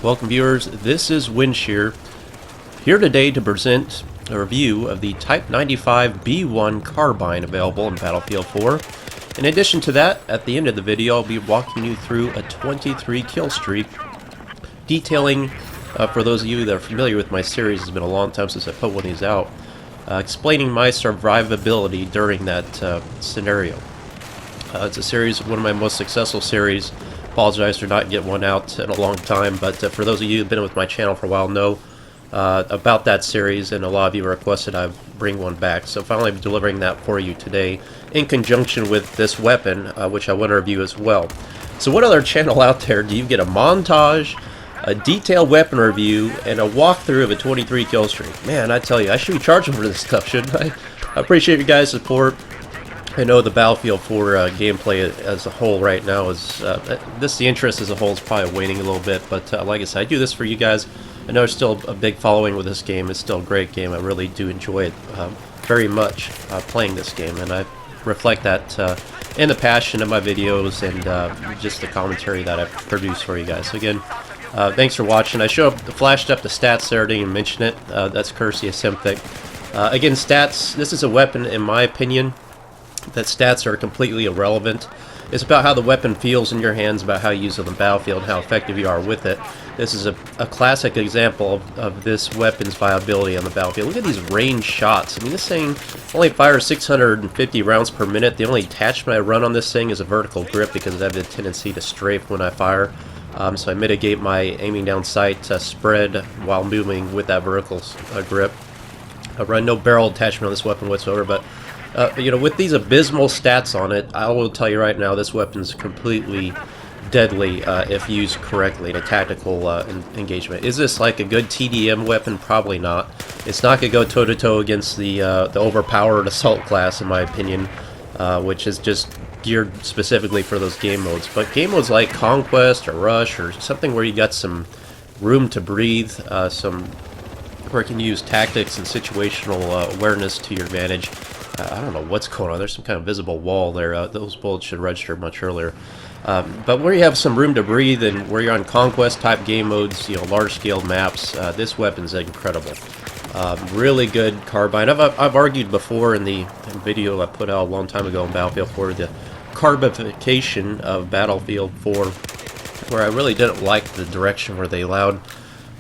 Welcome viewers, this is Windshear, here today to present a review of the Type 95 B1 carbine available in Battlefield 4. In addition to that, at the end of the video I'll be walking you through a 23 kill streak, detailing, for those of you that are familiar with my series, it's been a long time since I put one of these out, explaining my survivability during that scenario. It's a series, one of my most successful series. Apologize for not getting one out in a long time, but for those of you who've been with my channel for a while know about that series, and a lot of you requested I bring one back. So finally I'm delivering that for you today in conjunction with this weapon, which I want to review as well. So what other channel out there do you get a montage, a detailed weapon review, and a walkthrough of a 23 kill streak? Man, I tell you, I should be charging for this stuff, shouldn't I? I appreciate you guys' support. I know the Battlefield 4 gameplay as a whole right now is, the interest as a whole is probably waning a little bit, but like I said, I do this for you guys. I know there's still a big following with this game. It's still a great game. I really do enjoy it very much, playing this game, and I reflect that in the passion of my videos and just the commentary that I produce for you guys. So again, thanks for watching. I flashed up the stats there, didn't even mention it. That's courtesy of Synthic. Again, stats, this is a weapon, in my opinion, that stats are completely irrelevant. It's about how the weapon feels in your hands, about how you use it on the battlefield, and how effective you are with it. This is a classic example of this weapon's viability on the battlefield. Look at these range shots. I mean, this thing only fires 650 rounds per minute. The only attachment I run on this thing is a vertical grip because I have the tendency to strafe when I fire. So I mitigate my aiming down sight spread while moving with that vertical grip. I run no barrel attachment on this weapon whatsoever, but you know, with these abysmal stats on it, I will tell you right now, this weapon's completely deadly if used correctly in a tactical engagement. Is this like a good TDM weapon? Probably not. It's not going to go toe-to-toe against the overpowered assault class, in my opinion, which is just geared specifically for those game modes. But game modes like Conquest or Rush or something where you got some room to breathe, where you can use tactics and situational awareness to your advantage. I don't know what's going on. There's some kind of visible wall there. Those bullets should register much earlier. But where you have some room to breathe and where you're on conquest type game modes, you know, large scale maps, this weapon's incredible. Really good carbine. I've argued before in the video I put out a long time ago on Battlefield 4, the carbification of Battlefield 4, where I really didn't like the direction where they allowed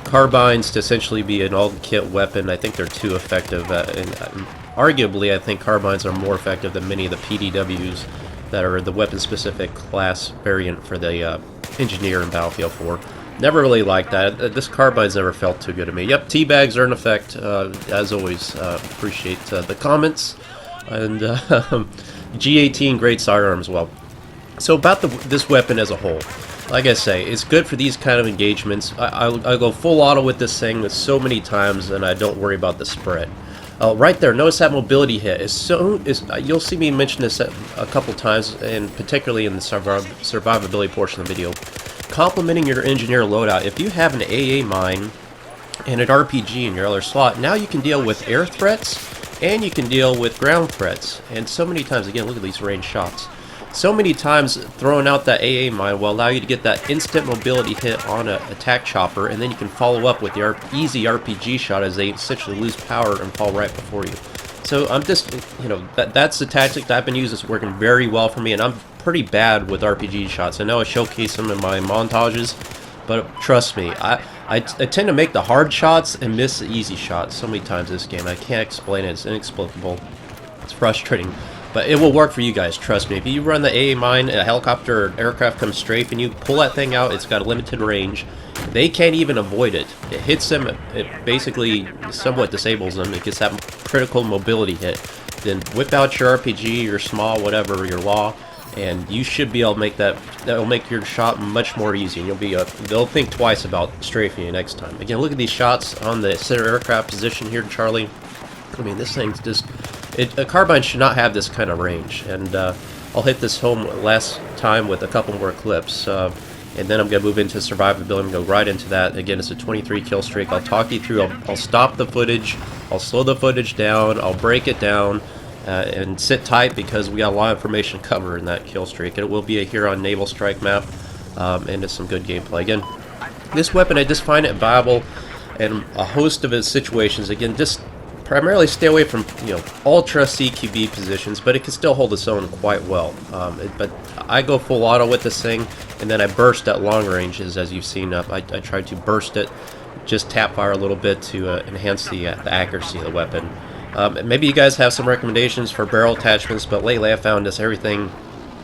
carbines to essentially be an all-kit weapon. I think they're too effective, and arguably I think carbines are more effective than many of the PDWs that are the weapon-specific class variant for the engineer in Battlefield 4. Never really liked that. This carbine's never felt too good to me. Yep, teabags are in effect, as always. Appreciate the comments. And G18, great sidearm as well. So about this weapon as a whole. Like I say, it's good for these kind of engagements. I go full auto with this thing so many times, and I don't worry about the spread. Right there, notice that mobility hit. You'll see me mention this a couple times, and particularly in the survivability portion of the video. Complementing your engineer loadout. If you have an AA mine and an RPG in your other slot, now you can deal with air threats, and you can deal with ground threats. And so many times, again, look at these range shots. So many times throwing out that AA mine will allow you to get that instant mobility hit on an attack chopper, and then you can follow up with the easy RPG shot as they essentially lose power and fall right before you. So I'm just, you know, that's the tactic that I've been using. It's working very well for me, and I'm pretty bad with RPG shots. I know I showcase them in my montages, but trust me, I tend to make the hard shots and miss the easy shots so many times this game. I can't explain it. It's inexplicable. It's frustrating. But it will work for you guys, trust me. If you run the AA mine, a helicopter or aircraft comes strafing you, pull that thing out, it's got a limited range. They can't even avoid it. It hits them, it basically somewhat disables them. It gets that critical mobility hit. Then whip out your RPG, your small, whatever, your law, and you should be able to make that. That'll make your shot much more easy, and you'll be they'll think twice about strafing you next time. Again, look at these shots on the center aircraft position here, Charlie. I mean, this thing's just... a carbine should not have this kind of range, and I'll hit this home last time with a couple more clips, and then I'm going to move into survivability and go right into that. Again, it's a 23 kill streak. I'll talk you through, I'll stop the footage, I'll slow the footage down, I'll break it down, and sit tight because we got a lot of information to cover in that kill streak. It will be a Huron Naval Strike map, and it's some good gameplay. Again, This weapon, I just find it viable in a host of its situations. Again, just primarily stay away from, you know, ultra CQB positions, but it can still hold its own quite well. But I go full auto with this thing, and then I burst at long ranges, as you've seen. I try to burst it, just tap fire a little bit to enhance the accuracy of the weapon. Maybe you guys have some recommendations for barrel attachments, but lately I found this everything,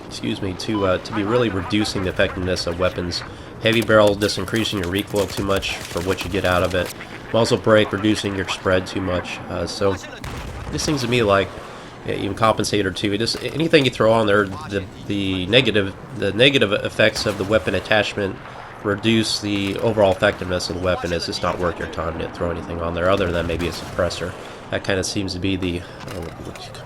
excuse me, to be really reducing the effectiveness of weapons. Heavy barrel, just increasing your recoil too much for what you get out of it. Muzzle brake, reducing your spread too much. So this seems to me like, yeah, even compensator too. Just anything you throw on there, the negative effects of the weapon attachment reduce the overall effectiveness of the weapon. It's just not worth your time to throw anything on there other than maybe a suppressor. That kind of seems to be the,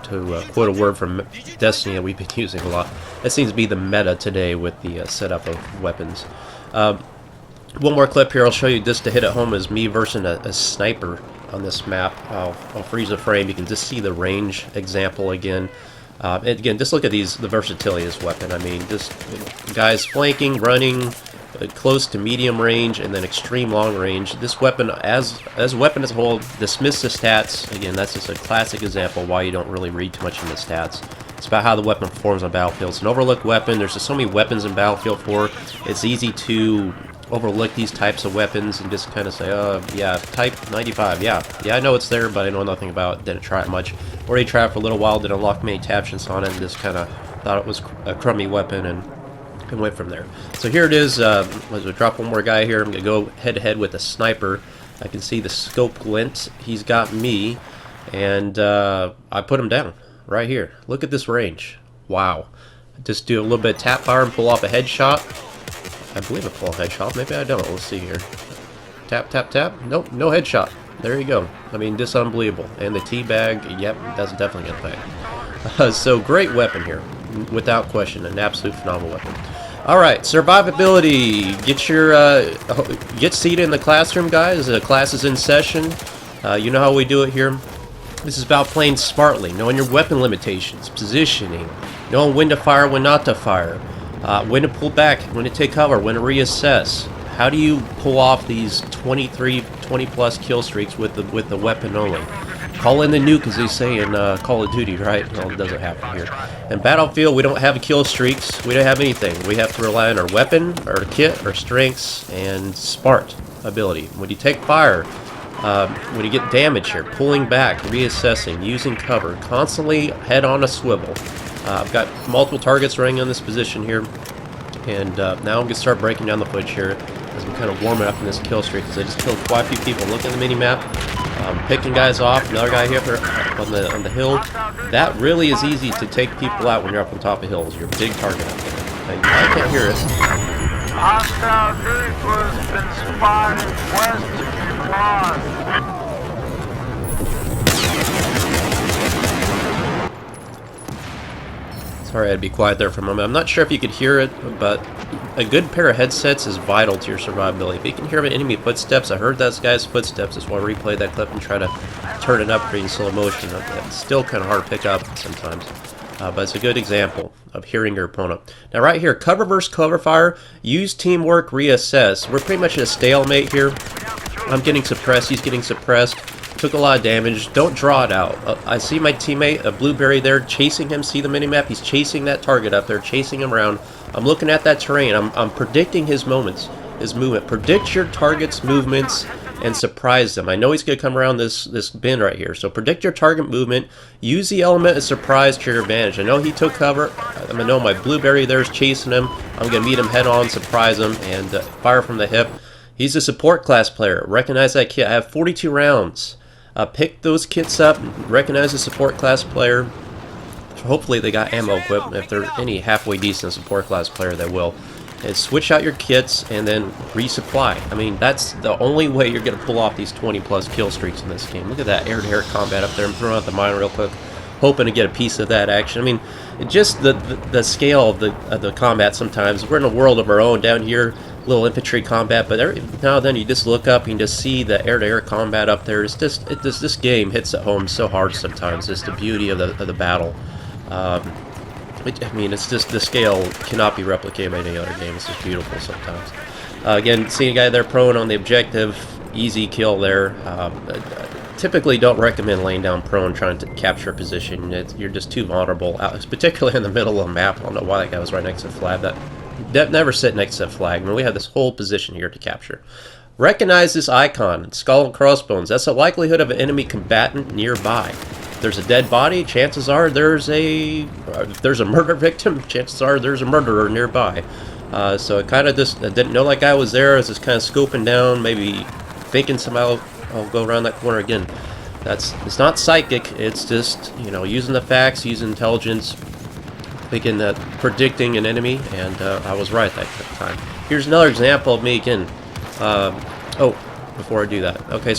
to quote a word from Destiny that we've been using a lot, that seems to be the meta today with the setup of weapons. One more clip here I'll show you just to hit it home is me versus a sniper on this map. I'll freeze the frame. You can just see the range example again. And again, just look at the versatility of this weapon. I mean, just guys flanking, running, close to medium range, and then extreme long range. This weapon, as a weapon as a whole, dismiss the stats. Again, that's just a classic example why you don't really read too much in the stats. It's about how the weapon performs on Battlefield. It's an overlooked weapon. There's just so many weapons in Battlefield 4. It's easy to overlook these types of weapons and just kind of say, oh, yeah, Type 95, yeah, I know it's there, but I know nothing about it, didn't try it much. Already tried it for a little while, didn't unlock many attachments on it, and just kind of thought it was a crummy weapon, and went from there. So here it is. Let's drop one more guy here. I'm going to go head-to-head with a sniper. I can see the scope glint. He's got me, and I put him down right here. Look at this range. Wow. Just do a little bit of tap fire and pull off a headshot. I believe I pull a headshot. Maybe I don't. Let's see here. Tap, tap, tap. Nope, no headshot. There you go. I mean, just unbelievable. And the teabag, yep, that's definitely going to pay. So, great weapon here. Without question. An absolute phenomenal weapon. Alright, survivability. Get seated in the classroom, guys. The class is in session. You know how we do it here. This is about playing smartly, knowing your weapon limitations, positioning, knowing when to fire, when not to fire, when to pull back, when to take cover, when to reassess. How do you pull off these 20 plus kill streaks with the weapon only? Call in the nuke, as they say in Call of Duty, right? Well, it doesn't happen here. In Battlefield, we don't have kill streaks. We don't have anything. We have to rely on our weapon, our kit, our strengths, and smart ability. When you take fire, when you get damage here, pulling back, reassessing, using cover, constantly head on a swivel. I've got multiple targets running on this position here, and now I'm going to start breaking down the footage here as I'm kind of warming up in this kill streak because I just killed quite a few people. Look at the mini-map. Picking guys off, another guy here on the hill. That really is easy to take people out when you're up on top of hills. You're a big target up there. I can't hear it. Hostile vehicles been spotted west of Quad. Sorry, I had to be quiet there for a moment. I'm not sure if you could hear it, but a good pair of headsets is vital to your survivability. If you can hear enemy footsteps, I heard that guy's footsteps. That's why I replayed that clip and try to turn it up for you in slow motion. It's still kind of hard to pick up sometimes. But it's a good example of hearing your opponent. Now right here, cover versus cover fire, use teamwork, reassess. We're pretty much in a stalemate here. I'm getting suppressed, he's getting suppressed. Took a lot of damage. Don't draw it out. I see my teammate, a blueberry there, chasing him. See the minimap? He's chasing that target up there, chasing him around. I'm looking at that terrain. I'm predicting his movement. Predict your target's movements and surprise them. I know he's going to come around this bend right here. So predict your target movement. Use the element of surprise to your advantage. I know he took cover. I know my blueberry there is chasing him. I'm going to meet him head on, surprise him, and fire from the hip. He's a support class player. Recognize that kit. I have 42 rounds. Pick those kits up, recognize the support class player. Hopefully they got ammo equipped. If they're any halfway decent support class player, they will. And switch out your kits and then resupply. I mean, that's the only way you're going to pull off these 20 plus kill streaks in this game. Look at that air-to-air combat up there. I'm throwing out the mine real quick, hoping to get a piece of that action. I mean, just the scale of the combat sometimes. We're in a world of our own down here. Little infantry combat, but every now and then you just look up and you just see the air-to-air combat up there. It's just this game hits at home so hard sometimes. It's the beauty of the battle. I mean, it's just the scale cannot be replicated by any other game. It's just beautiful sometimes. Again, seeing a guy there prone on the objective, easy kill there. Typically don't recommend laying down prone trying to capture a position. You're just too vulnerable, particularly in the middle of the map. I don't know why that guy was right next to the flag. That never sit next to the flag. I mean, we have this whole position here to capture. Recognize this icon, skull and crossbones. That's the likelihood of an enemy combatant nearby. If there's a dead body, chances are if there's a murder victim, chances are there's a murderer nearby. So it kind of just, I didn't know that guy was there. I was just kind of scoping down, maybe thinking somehow I'll go around that corner again. It's not psychic, it's just, you know, using the facts, using intelligence, thinking that predicting an enemy, and I was right that time. Here's another example of me again. Before I do that, okay,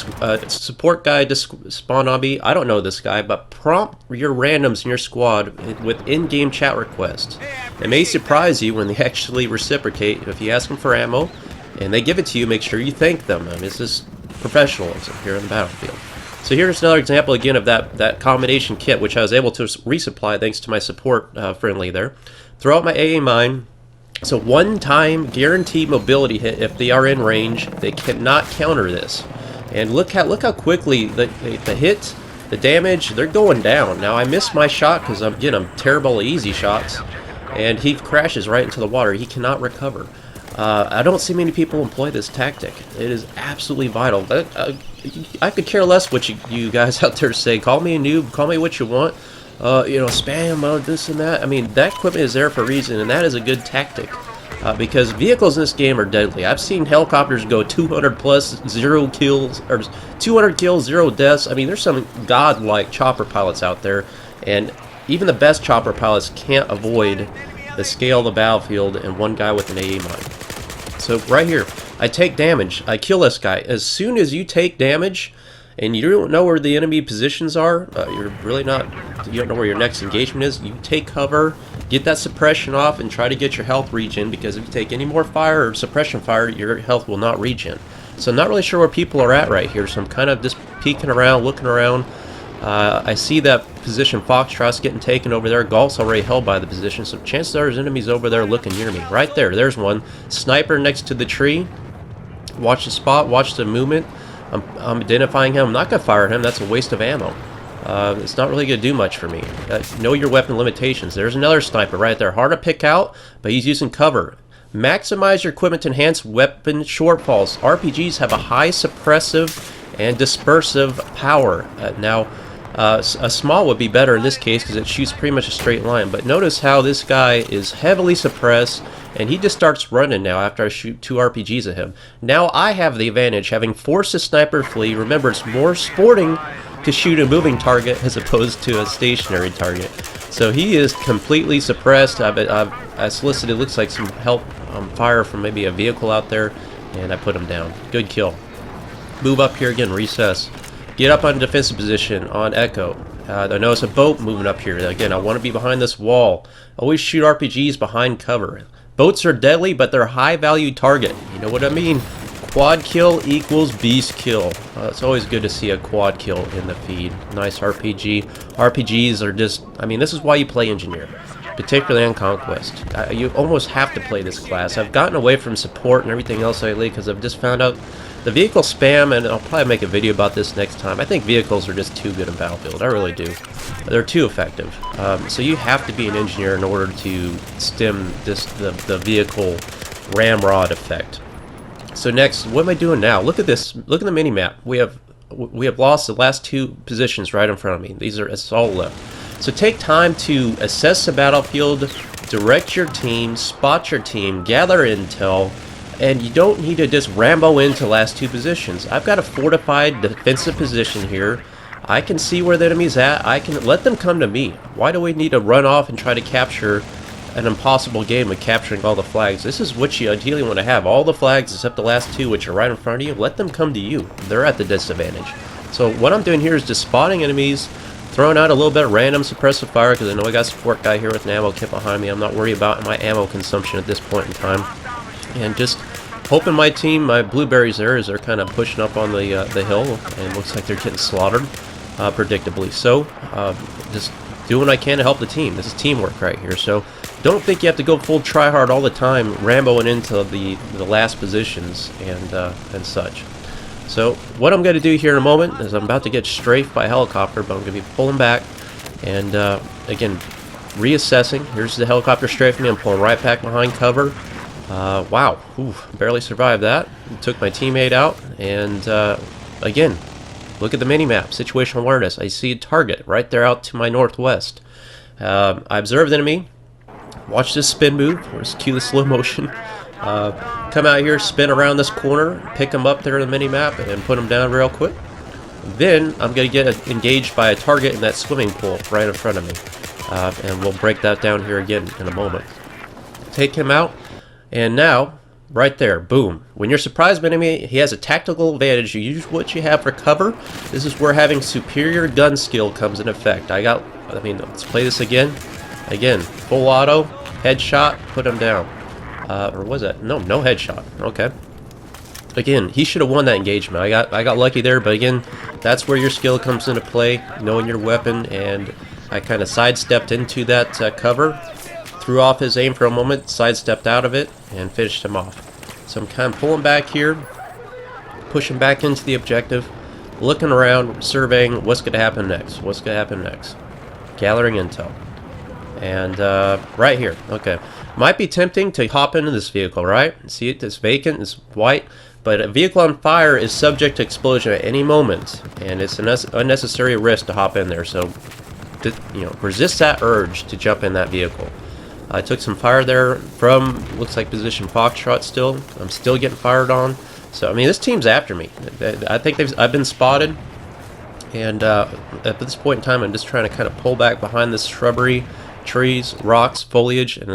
support guy to spawn obby. I don't know this guy, but prompt your randoms in your squad with in-game chat requests. It may surprise you when they actually reciprocate. If you ask them for ammo and they give it to you, make sure you thank them. I mean, this is professionalism here in the battlefield. So here's another example again of that combination kit, which I was able to resupply thanks to my support friendly there. Throw out my AA mine. It's a one-time guaranteed mobility hit. If they are in range, they cannot counter this. And look how quickly the hit, the damage, they're going down. Now I missed my shot because I'm terrible at easy shots, and he crashes right into the water. He cannot recover. I don't see many people employ this tactic. It is absolutely vital. I could care less what you guys out there say. Call me a noob. Call me what you want. You know, spam, this and that. I mean, that equipment is there for a reason, and that is a good tactic. Because vehicles in this game are deadly. I've seen helicopters go 200 plus, 0 kills, or 200 kills, 0 deaths. I mean, there's some godlike chopper pilots out there, and even the best chopper pilots can't avoid the scale of the battlefield and one guy with an AA mine. So right here, I take damage. I kill this guy. As soon as you take damage, and you don't know where the enemy positions are, you don't know where your next engagement is, you take cover, get that suppression off, and try to get your health regen, because if you take any more fire or suppression fire, your health will not regen. So I'm not really sure where people are at right here, so I'm kind of just peeking around, looking around. I see that position Foxtrot's getting taken over there. Galt's already held by the position, so chances are there's enemies over there looking near me. Right there, there's one. Sniper next to the tree. Watch the spot, watch the movement. I'm identifying him. I'm not going to fire at him. That's a waste of ammo. It's not really going to do much for me. Know your weapon limitations. There's another sniper right there. Hard to pick out, but he's using cover. Maximize your equipment to enhance weapon shortfalls. RPGs have a high suppressive and dispersive power. A small would be better in this case because it shoots pretty much a straight line. But notice how this guy is heavily suppressed, and he just starts running now after I shoot 2 RPGs at him. Now I have the advantage, having forced a sniper flee. Remember, it's more sporting to shoot a moving target as opposed to a stationary target. So he is completely suppressed. I solicited, looks like some help fire from maybe a vehicle out there, and I put him down. Good kill. Move up here again, recess. Get up on defensive position on Echo. I notice a boat moving up here. Again, I want to be behind this wall. Always shoot RPGs behind cover. Boats are deadly, but they're a high-value target. You know what I mean? Quad kill equals beast kill. It's always good to see a quad kill in the feed. Nice RPG. RPGs are just, I mean, this is why you play Engineer, particularly on Conquest. You almost have to play this class. I've gotten away from support and everything else lately because I've just found out the vehicle spam, and I'll probably make a video about this next time. I think vehicles are just too good in Battlefield. I really do. They're too effective. So you have to be an engineer in order to stem the vehicle ramrod effect. So next, what am I doing now? Look at this. Look at the minimap. We have lost the last 2 positions right in front of me. It's all left. So take time to assess the battlefield, direct your team, spot your team, gather intel, and you don't need to just Rambo into the last 2 positions. I've got a fortified defensive position here. I can see where the enemy's at. I can let them come to me. Why do we need to run off and try to capture an impossible game of capturing all the flags? This is what you ideally want to have. All the flags except the last 2, which are right in front of you. Let them come to you. They're at the disadvantage. So what I'm doing here is just spotting enemies, throwing out a little bit of random suppressive fire, because I know I got a support guy here with an ammo kit behind me. I'm not worried about my ammo consumption at this point in time. And just hoping my team, my blueberries there, as they're kind of pushing up on the hill, and looks like they're getting slaughtered, predictably. So, just doing what I can to help the team. This is teamwork right here. So don't think you have to go full try hard all the time, Ramboing into the last positions and such. So what I'm going to do here in a moment is I'm about to get strafed by a helicopter, but I'm going to be pulling back and again reassessing. Here's the helicopter strafing me. I'm pulling right back behind cover. Wow, barely survived that. Took my teammate out, and again, look at the mini-map, situational awareness. I see a target right there out to my northwest. I observe the enemy. Watch this spin move. Let's cue the slow motion. Come out here, spin around this corner, pick him up there in the mini-map, and put him down real quick. Then I'm going to get engaged by a target in that swimming pool right in front of me. And we'll break that down here again in a moment. Take him out, and now, right there, boom. When you're surprised by an enemy, he has a tactical advantage. You use what you have for cover. This is where having superior gun skill comes in effect. Let's play this again. Again, full auto, headshot, put him down. Or was that? No headshot. Okay. Again, he should have won that engagement. I got lucky there, but again, that's where your skill comes into play, knowing your weapon, and I kind of sidestepped into that cover, threw off his aim for a moment, sidestepped out of it, and finished him off. So I'm kind of pulling back here, pushing back into the objective, looking around, surveying what's going to happen next, gathering intel. And right here, okay. Might be tempting to hop into this vehicle, right? See it, it's vacant, it's white, but a vehicle on fire is subject to explosion at any moment, and it's an unnecessary risk to hop in there, so resist that urge to jump in that vehicle. I took some fire there from, looks like position Foxtrot still. I'm still getting fired on. So, I mean, this team's after me. I think I've been spotted, and at this point in time, I'm just trying to kind of pull back behind this shrubbery, trees, rocks, foliage, and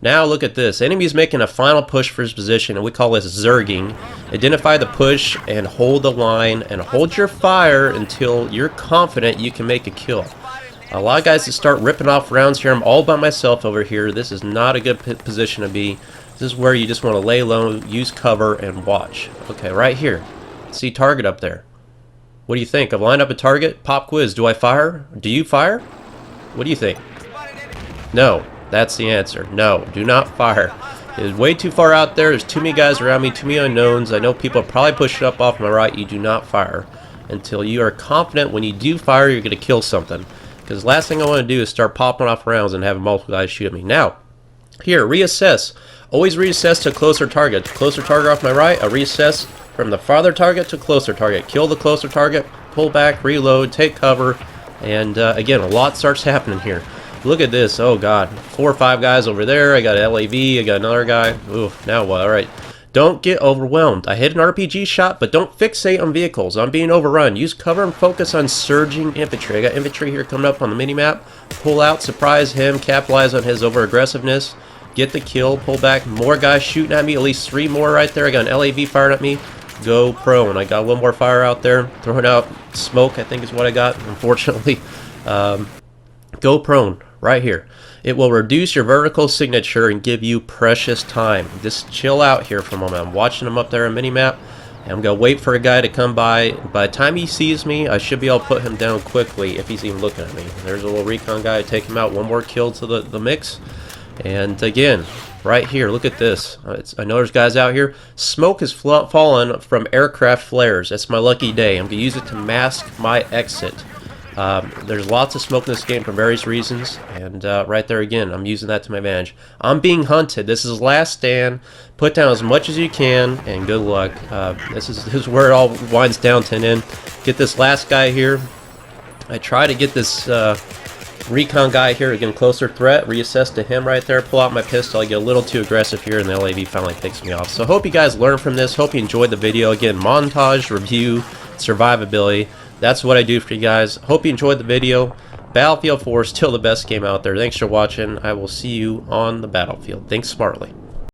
now look at this. Enemy's making a final push for his position, and we call this zerging. Identify the push and hold the line and hold your fire until you're confident you can make a kill. A lot of guys that start ripping off rounds here. I'm all by myself over here. This is not a good position to be. This is where you just want to lay low, use cover, and watch. Okay, right here. See target up there. What do you think? I've lined up a target. Pop quiz. Do I fire? Do you fire? What do you think? No. That's the answer. No. Do not fire. It is way too far out there. There's too many guys around me. Too many unknowns. I know people are probably pushing up off my right. You do not fire until you are confident when you do fire you're going to kill something. Because the last thing I want to do is start popping off rounds and having multiple guys shoot at me. Now, here, reassess. Always reassess to closer target. Closer target off my right, I reassess from the farther target to closer target. Kill the closer target, pull back, reload, take cover, and again, a lot starts happening here. Look at this. Oh, God. 4 or 5 guys over there. I got an LAV. I got another guy. Ooh, now what? All right. Don't get overwhelmed. I hit an RPG shot, but don't fixate on vehicles. I'm being overrun. Use cover and focus on surging infantry. I got infantry here coming up on the minimap. Pull out, surprise him, capitalize on his over-aggressiveness. Get the kill, pull back. More guys shooting at me, at least 3 more right there. I got an LAV firing at me. Go prone. I got 1 more fire out there. Throwing out smoke, I think is what I got, unfortunately. Go prone, right here. It will reduce your vertical signature and give you precious time. Just chill out here for a moment. I'm watching him up there on minimap, and I'm going to wait for a guy to come by. By the time he sees me, I should be able to put him down quickly if he's even looking at me. There's a little recon guy. Take him out. 1 more kill to the mix. And again, right here, look at this. I know there's guys out here. Smoke has fallen from aircraft flares. That's my lucky day. I'm going to use it to mask my exit. There's lots of smoke in this game for various reasons, and right there again, I'm using that to my advantage. I'm being hunted. This is last stand. Put down as much as you can, and good luck. This is where it all winds down to an end. Get this last guy here. I try to get this recon guy here, again, closer threat, reassess to him right there, pull out my pistol. I get a little too aggressive here, and the LAV finally picks me off. So hope you guys learned from this. Hope you enjoyed the video. Again, montage, review, survivability. That's what I do for you guys. Hope you enjoyed the video. Battlefield 4 is still the best game out there. Thanks for watching. I will see you on the battlefield. Think smartly.